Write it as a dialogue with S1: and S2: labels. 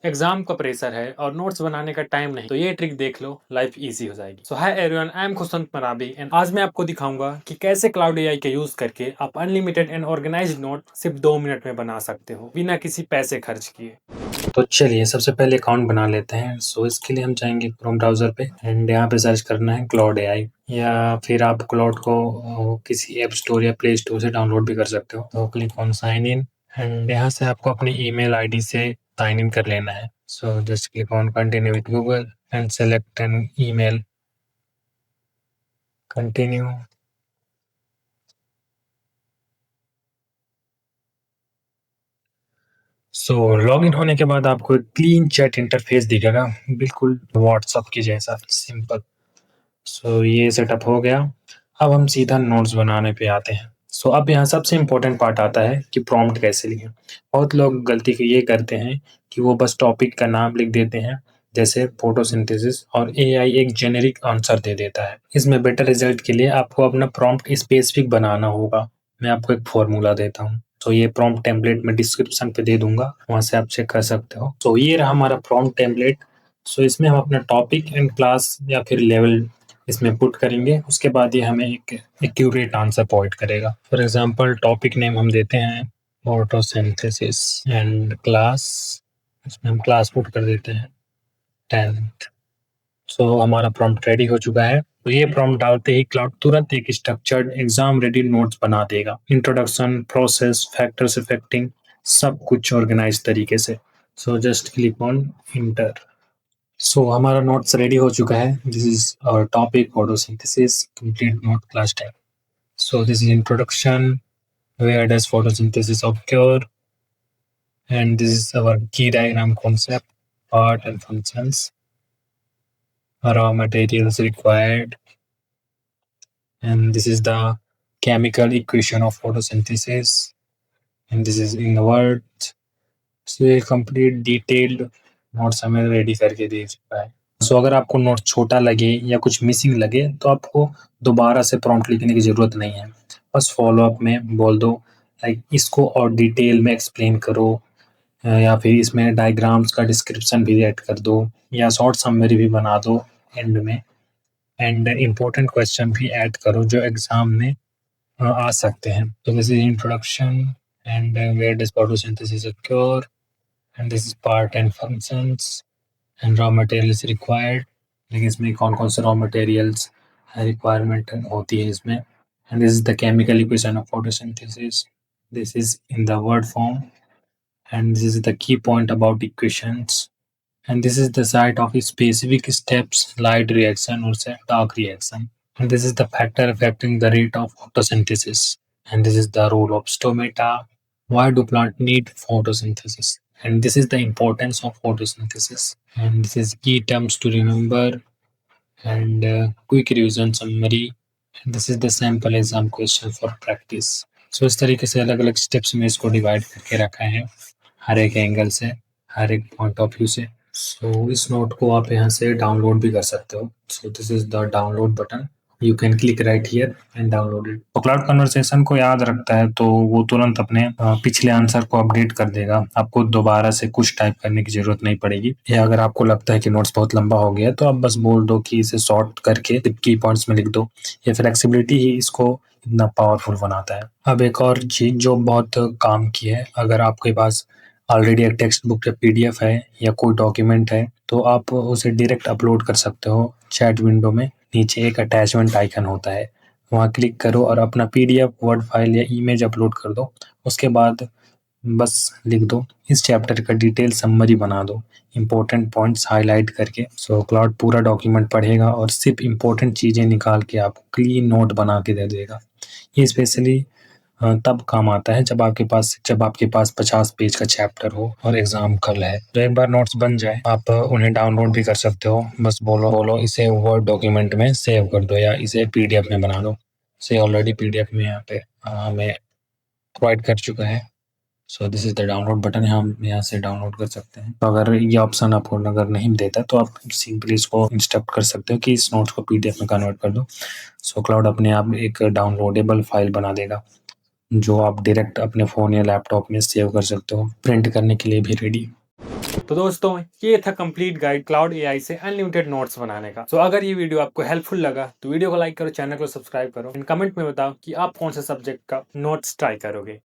S1: Exam का pressure है और नोट्स बनाने का टाइम नहीं, तो ये ट्रिक देख लो, लाइफ इजी हो जाएगी। So hi everyone, I am Khushwant Marabi and आज मैं आपको दिखाऊंगा कि कैसे क्लाउड एआई के यूज करके आप अनलिमिटेड एंड ऑर्गेनाइज्ड नोट सिर्फ 2 मिनट में बना सकते हो बिना किसी पैसे खर्च किए। तो चलिए सबसे पहले अकाउंट बना लेते हैं। सो इसके लिए हम जाएंगे क्रोम ब्राउजर पे एंड यहाँ पे सर्च करना है क्लाउड एआई, या फिर आप क्लाउड को किसी ऐप स्टोर या प्ले स्टोर से डाउनलोड भी कर सकते हो। तो click on sign in and यहाँ से आपको अपनी ईमेल आईडी से साइन इन कर लेना है। So just click on continue with Google and select an email, continue. So login होने के बाद आपको एक क्लीन चैट इंटरफेस दिखेगा, बिल्कुल व्हाट्सएप की जैसा सिंपल। सो ये सेटअप हो गया। अब हम सीधा नोट्स बनाने पे आते हैं। सो अब यहाँ सबसे इम्पोर्टेंट पार्ट आता है कि प्रॉम्प्ट कैसे लिखें। बहुत लोग गलती ये करते हैं कि वो बस टॉपिक का नाम लिख देते हैं, जैसे फोटोसिंथेसिस, और एआई एक जेनेरिक आंसर दे देता है। इसमें बेटर रिजल्ट के लिए आपको अपना प्रॉम्प्ट स्पेसिफिक बनाना होगा। मैं आपको एक फॉर्मूला देता हूँ। तो ये प्रॉम्प्ट टेम्पलेट मैं डिस्क्रिप्शन पे दे दूंगा, वहां से आप चेक कर सकते हो। तो ये रहा हमारा प्रॉम्प्ट टेम्पलेट। सो इसमें हम अपना टॉपिक एंड क्लास या फिर लेवल इसमें पुट करेंगे। उसके बाद ये हमें एक एक्यूरेट आंसर प्रोवाइड करेगा। फॉर एग्जांपल टॉपिक नेम हम देते हैं फोटोसिंथेसिस एंड क्लास, इसमें हम क्लास पुट कर देते हैं 10th। सो हमारा प्रॉम्प्ट रेडी हो चुका है। तो ये प्रॉम्प्ट डालते ही क्लाउड तुरंत एक स्ट्रक्चर्ड एग्जाम रेडी नोट्स बना देगा। इंट्रोडक्शन, प्रोसेस, फैक्टर्स इफेक्टिंग, सब कुछ ऑर्गेनाइज तरीके से। So just click on enter. So हमारा नोट्स रेडी हो चुका है। This is our topic photosynthesis, complete note class 10। So this is introduction, where does photosynthesis occur, and this is our key diagram concept, part and functions, raw materials required, and this is the chemical equation of photosynthesis, and this is in the words। so ये complete detailed notes हमें ready करके दे चुका है। सो अगर आपको note छोटा लगे या कुछ मिसिंग लगे तो आपको दोबारा से प्रॉम्प्ट लिखने की जरूरत नहीं है। बस फॉलो अप में बोल दो लाइक इसको और डिटेल में एक्सप्लेन करो, या फिर इसमें डायग्राम्स का डिस्क्रिप्शन भी ऐड कर दो, या शॉर्ट समरी भी बना दो एंड में, एंड इम्पोर्टेंट क्वेश्चन भी ऐड करो जो एग्जाम में आ सकते हैं। तो this is introduction and where does photosynthesis occur, and this is part and functions and raw materials required। लेकिन इसमें कौन कौन से रॉ मटेरियल्स रिक्वायरमेंट होती है इसमें, and this is the chemical equation of photosynthesis। this is in the word form, and this is the key point about equations, and this is the site of specific steps, light reaction or say dark reaction, and this is the factor affecting the rate of photosynthesis, and this is the role of stomata, why do plant need photosynthesis, and this is the importance of photosynthesis, and this is key terms to remember, and quick revision summary, and this is the sample exam question for practice। सो इस तरीके से अलग अलग steps में इसको divide करके रखा है, हर एक एंगल से, हर एक पॉइंट ऑफ व्यू से। सो इस नोट को आप यहाँ से डाउनलोड भी कर सकते हो। सो this is the download button, you can click right here and download it. तो क्लाउड कन्वर्सेशन को याद रखता है तो वो तुरंत अपने पिछले आंसर को अपडेट कर देगा, आपको दोबारा से कुछ टाइप करने की जरूरत नहीं पड़ेगी। या अगर आपको लगता है कि नोट्स बहुत लंबा हो गया तो आप बस बोल दो कि इसे शॉर्ट करके की पॉइंट्स में लिख दो। ये फ्लेक्सिबिलिटी ही इसको इतना पावरफुल बनाता है। अब एक और चीज जो बहुत काम की है, अगर आपके पास ऑलरेडी एक टेक्स्ट बुक या पीडीएफ है या कोई डॉक्यूमेंट है तो आप उसे डायरेक्ट अपलोड कर सकते हो चैट विंडो में। नीचे एक अटैचमेंट आइकन होता है, वहाँ क्लिक करो और अपना पीडीएफ, वर्ड फाइल या इमेज अपलोड कर दो। उसके बाद बस लिख दो इस चैप्टर का डिटेल समरी बना दो, इंपॉर्टेंट पॉइंट्स हाईलाइट करके। सो क्लाउड पूरा डॉक्यूमेंट पढ़ेगा और सिर्फ इंपॉर्टेंट चीजें निकाल के आपको क्लीन नोट बना के दे देगा। ये स्पेशली तब काम आता है जब आपके पास 50 पेज का चैप्टर हो और एग्जाम कल है। तो एक बार नोट्स बन जाए आप उन्हें डाउनलोड भी कर सकते हो। बस बोलो इसे वर्ड डॉक्यूमेंट में सेव कर दो या इसे पीडीएफ में बना दो। इसे ऑलरेडी पीडीएफ में यहाँ पे हमें प्रोवाइड कर चुका है। सो this is the download button, हम यहाँ से डाउनलोड कर सकते हैं। तो अगर ये ऑप्शन आपको अगर नहीं देता तो आप सिंपली इसको इंस्ट्रक्ट कर सकते हो कि इस नोट्स को पीडीएफ में कन्वर्ट कर दो। सो क्लाउड अपने आप एक डाउनलोडेबल फाइल बना देगा जो आप डायरेक्ट अपने फ़ोन या लैपटॉप में सेव कर सकते हो, प्रिंट करने के लिए भी रेडी। तो दोस्तों ये था कंप्लीट गाइड क्लाउड एआई से अनलिमिटेड नोट्स बनाने का। अगर ये वीडियो आपको हेल्पफुल लगा तो वीडियो को लाइक करो, चैनल को सब्सक्राइब करो, कमेंट में बताओ कि आप कौन से सब्जेक्ट का नोट्स ट्राई करोगे।